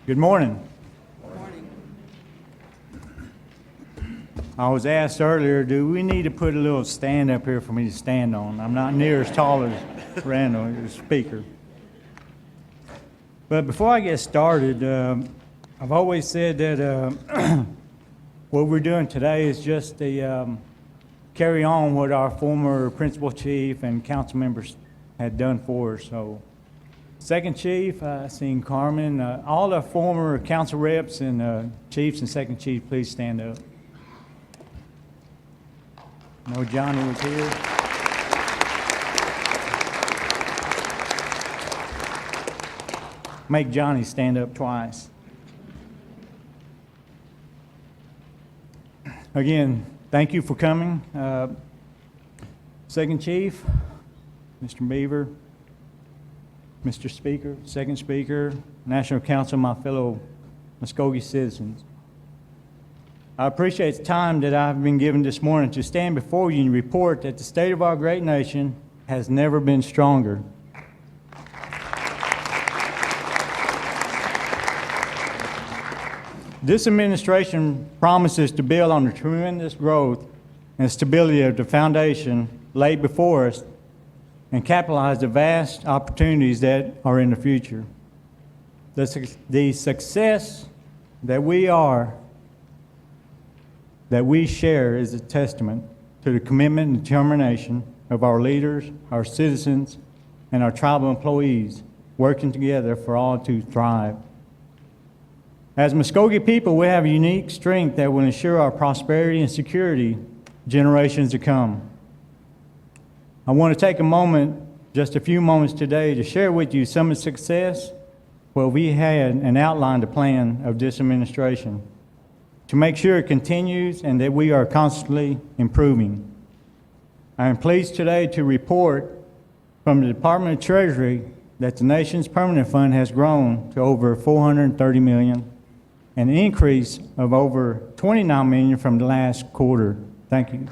Good morning. I was asked earlier, do we need to put a little stand up here for me to stand on? I'm not near as tall as Randall, the speaker. But before I get started, I've always said that what we're doing today is just the carry on what our former principal chief and council members had done for us. So, second chief, I seen Carmen, all the former council reps and chiefs and second chief, please stand up. I know Johnny was here. Make Johnny stand up twice. Again, thank you for coming. Second Chief, Mr. Beaver, Mr. Speaker, Second Speaker, National Council, my fellow Muskogee citizens. I appreciate the time that I've been given this morning to stand before you and report that the state of our great nation has never been stronger. This administration promises to build on the tremendous growth and stability of the foundation laid before us and capitalize the vast opportunities that are in the future. The success that we share is a testament to the commitment and determination of our leaders, our citizens, and our tribal employees working together for all to thrive. As Muskogee people, we have a unique strength that will ensure our prosperity and security generations to come. I want to take a moment, just a few moments today, to share with you some of the success where we had and outlined the plan of this administration to make sure it continues and that we are constantly improving. I am pleased today to report from the Department of Treasury that the nation's permanent fund has grown to over $430 million, an increase of over $29 million from the last quarter. Thank you.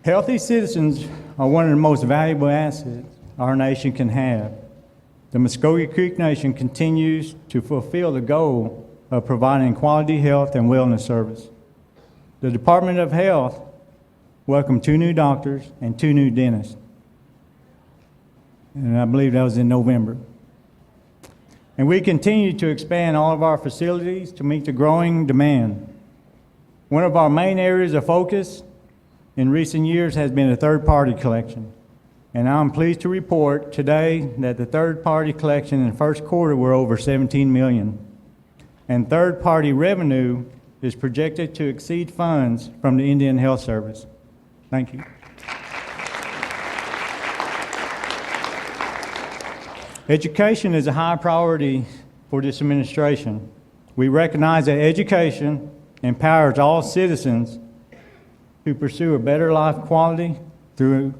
Healthy citizens are one of the most valuable assets our nation can have. The Muskogee Creek Nation continues to fulfill the goal of providing quality health and wellness service. The Department of Health welcomed 2 new doctors and 2 new dentists. And I believe that was in November. And we continue to expand all of our facilities to meet the growing demand. One of our main areas of focus in recent years has been a third-party collection. And I'm pleased to report today that the third-party collection in the first quarter were over $17 million. And third-party revenue is projected to exceed funds from the Indian Health Service. Thank you. Education is a high priority for this administration. We recognize that education empowers all citizens to pursue a better life quality through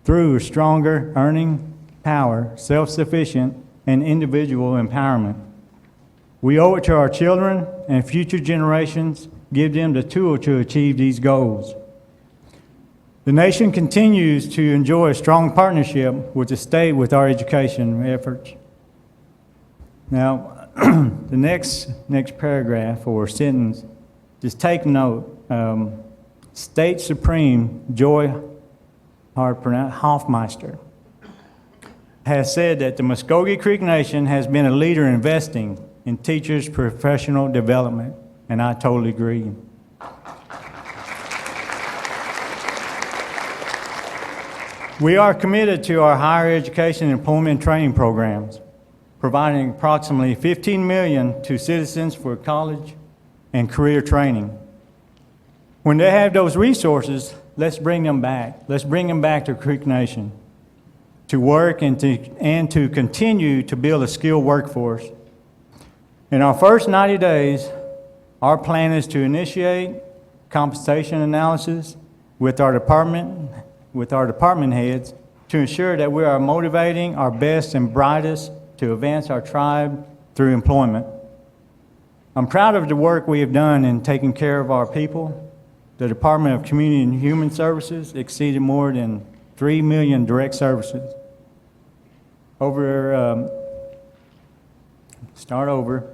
a stronger earning power, self-sufficient, and individual empowerment. We owe it to our children and future generations, give them the tool to achieve these goals. The nation continues to enjoy a strong partnership with the state with our education efforts. Now, the next paragraph or sentence, just take note. State Supreme Joy Hoffmeister has said that the Muskogee Creek Nation has been a leader in investing in teachers' professional development, and I totally agree. We are committed to our higher education and employment training programs, providing approximately $15 million to citizens for college and career training. When they have those resources, let's bring them back. Let's bring them back to Creek Nation to work and to continue to build a skilled workforce. In our first 90 days, our plan is to initiate compensation analysis with our department heads to ensure that we are motivating our best and brightest to advance our tribe through employment. I'm proud of the work we have done in taking care of our people. The Department of Community and Human Services exceeded more than 3 million direct services.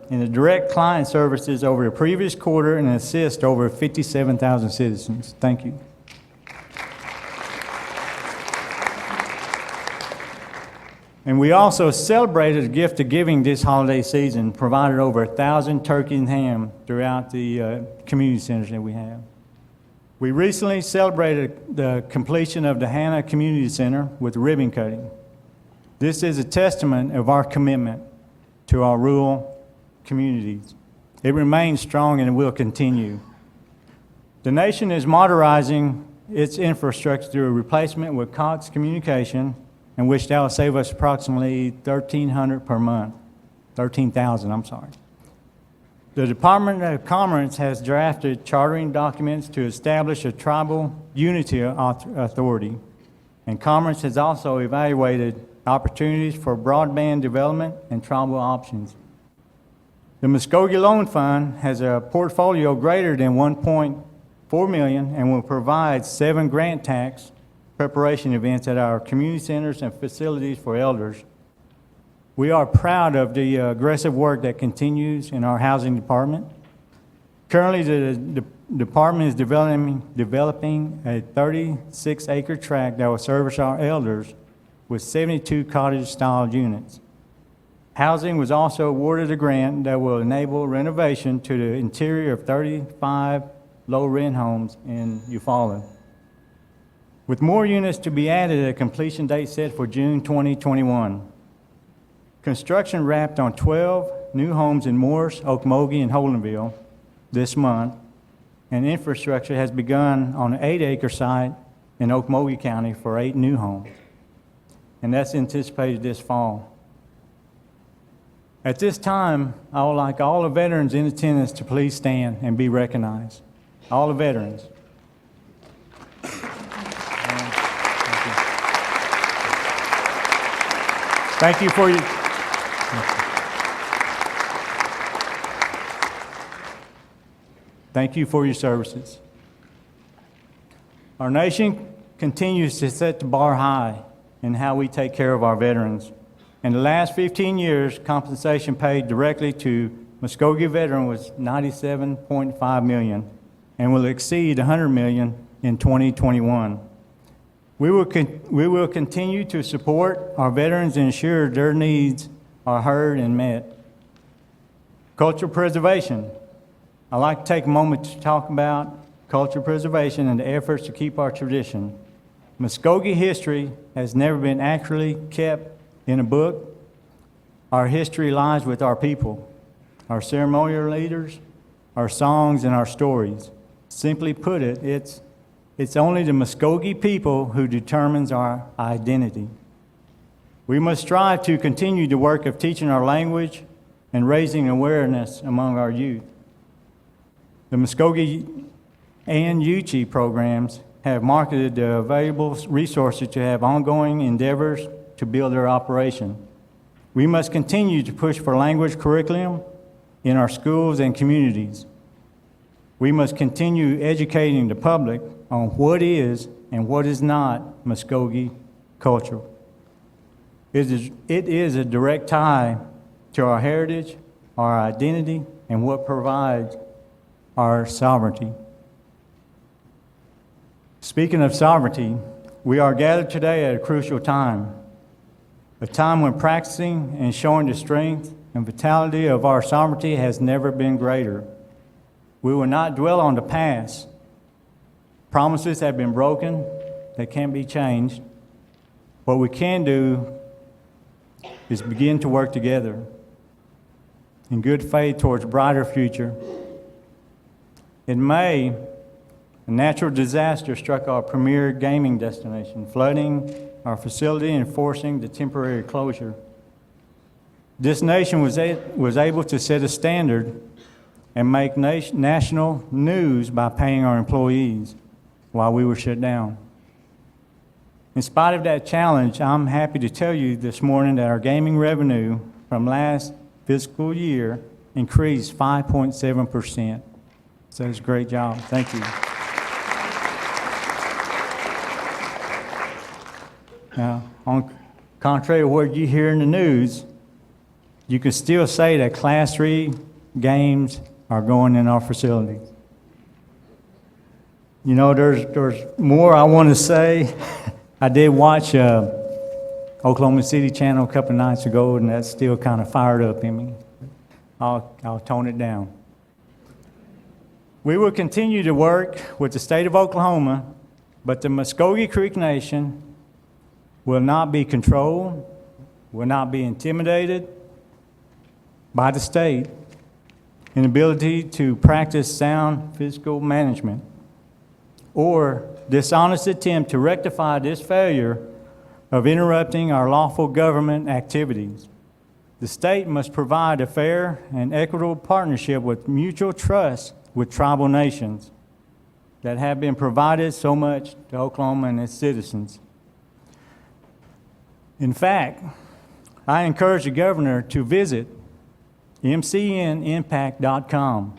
in the direct client services over the previous quarter and assist over 57,000 citizens. Thank you. And we also celebrated a gift of giving this holiday season, provided over 1,000 turkey and ham throughout the community centers that we have. We recently celebrated the completion of the Hannah Community Center with ribbon cutting. This is a testament of our commitment to our rural communities. It remains strong and will continue. The nation is modernizing its infrastructure through a replacement with Cox Communication, in which that will save us approximately $1,300 per month, $13,000, I'm sorry. The Department of Commerce has drafted chartering documents to establish a tribal unity authority, and Commerce has also evaluated opportunities for broadband development and tribal options. The Muskogee Loan Fund has a portfolio greater than $1.4 million and will provide 7 grant tax preparation events at our community centers and facilities for elders. We are proud of the aggressive work that continues in our housing department. Currently, the department is developing a 36-acre tract that will service our elders with 72 cottage-style units. Housing was also awarded a grant that will enable renovation to the interior of 35 low-rent homes in Eufaula. With more units to be added, a completion date set for June 2021. Construction wrapped on 12 new homes in Morris, Okmulgee, and Holdenville this month, and infrastructure has begun on an 8-acre site in Okmulgee County for 8 new homes, and that's anticipated this fall. At this time, I would like all the veterans in attendance to please stand and be recognized. All the veterans. Thank you for your... Thank you for your services. Our nation continues to set the bar high in how we take care of our veterans. In the last 15 years, compensation paid directly to Muskogee veteran was $97.5 million and will exceed $100 million in 2021. We will continue to support our veterans and ensure their needs are heard and met. Cultural preservation. I'd like to take a moment to talk about cultural preservation and the efforts to keep our tradition. Muskogee history has never been accurately kept in a book. Our history lies with our people, our ceremonial leaders, our songs, and our stories. Simply put it, it's only the Muskogee people who determines our identity. We must strive to continue the work of teaching our language and raising awareness among our youth. The Muskogee and Uchee programs have marketed the available resources to have ongoing endeavors to build their operation. We must continue to push for language curriculum in our schools and communities. We must continue educating the public on what is and what is not Muskogee culture. It is a direct tie to our heritage, our identity, and what provides our sovereignty. Speaking of sovereignty, we are gathered today at a crucial time, a time when practicing and showing the strength and vitality of our sovereignty has never been greater. We will not dwell on the past. Promises have been broken, they can't be changed. What we can do is begin to work together in good faith towards a brighter future. In May, a natural disaster struck our premier gaming destination, flooding our facility and forcing the temporary closure. This nation was able to set a standard and make national news by paying our employees while we were shut down. In spite of that challenge, I'm happy to tell you this morning that our gaming revenue from last fiscal year increased 5.7%. So it's a great job. Thank you. Now, contrary to what you hear in the news, you can still say that Class III games are going in our facilities. You know, there's more I want to say. I did watch Oklahoma City Channel a couple of nights ago, and that's still kind of fired up in me. I'll tone it down. We will continue to work with the state of Oklahoma, but the Muskogee Creek Nation will not be controlled, will not be intimidated by the state in ability to practice sound fiscal management or dishonest attempt to rectify this failure of interrupting our lawful government activities. The state must provide a fair and equitable partnership with mutual trust with tribal nations that have been provided so much to Oklahoma and its citizens. In fact, I encourage the governor to visit mcnimpact.com.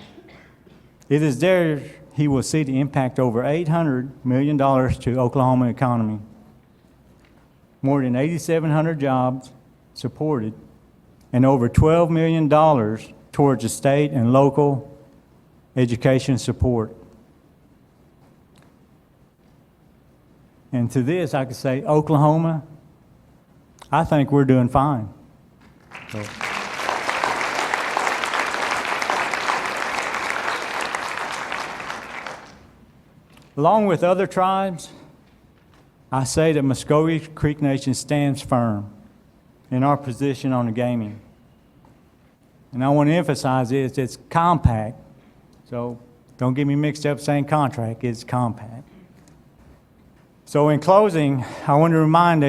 It is there he will see the impact over $800 million to Oklahoma economy, more than 8,700 jobs supported, and over $12 million towards the state and local education support. And to this, I could say, Oklahoma, I think we're doing fine. So. Along with other tribes, I say that Muskogee Creek Nation stands firm in our position on the gaming. And I want to emphasize this, it's compact. So don't get me mixed up saying contract, it's compact. So in closing, I want to remind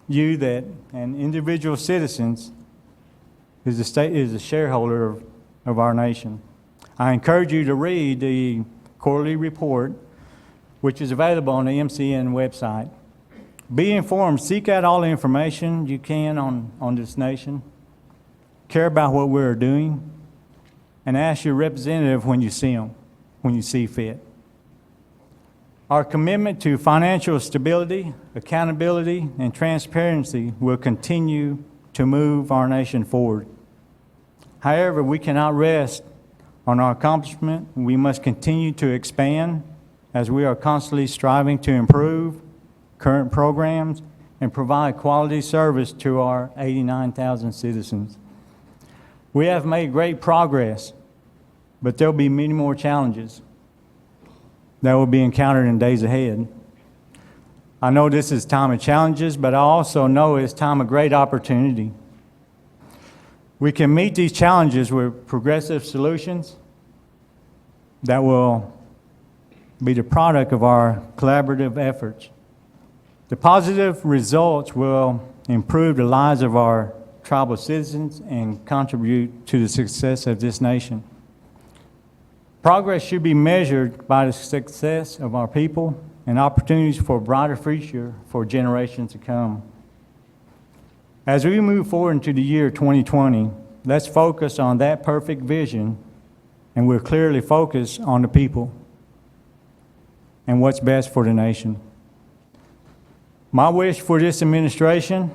you that an individual citizens is a shareholder of our nation. I encourage you to read the quarterly report, which is available on the MCN website. Be informed, seek out all the information you can on this nation. Care about what we're doing, and ask your representative when you see them, when you see fit. Our commitment to financial stability, accountability, and transparency will continue to move our nation forward. However, we cannot rest on our accomplishment. We must continue to expand as we are constantly striving to improve current programs and provide quality service to our 89,000 citizens. We have made great progress, but there'll be many more challenges that will be encountered in days ahead. I know this is time of challenges, but I also know it's time of great opportunity. We can meet these challenges with progressive solutions that will be the product of our collaborative efforts. The positive results will improve the lives of our tribal citizens and contribute to the success of this nation. Progress should be measured by the success of our people and opportunities for a brighter future for generations to come. As we move forward into the year 2020, let's focus on that perfect vision, and we're clearly focused on the people and what's best for the nation. My wish for this administration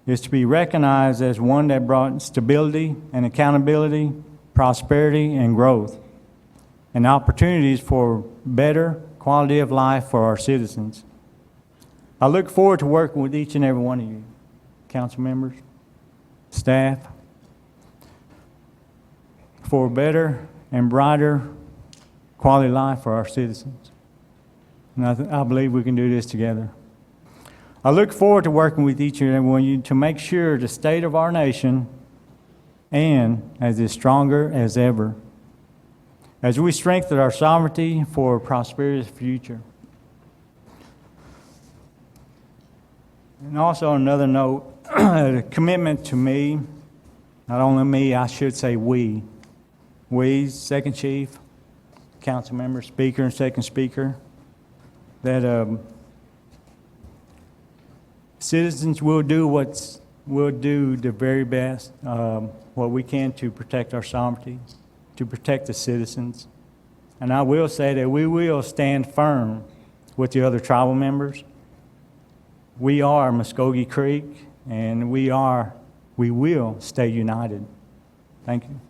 is to be recognized as one that brought stability and accountability, prosperity and growth, and opportunities for better quality of life for our citizens. I look forward to working with each and every one of you, council members, staff, for better and brighter quality life for our citizens. And I believe we can do this together. I look forward to working with each and every one of you to make sure the state of our nation is stronger as ever, as we strengthen our sovereignty for a prosperous future. And also on another note, a commitment to me, not only me, I should say we, Second Chief, Council Member, Speaker, and Second Speaker, that citizens will do the very best, what we can to protect our sovereignty, to protect the citizens. And I will say that we will stand firm with the other tribal members. We are Muskogee Creek, and we will stay united. Thank you.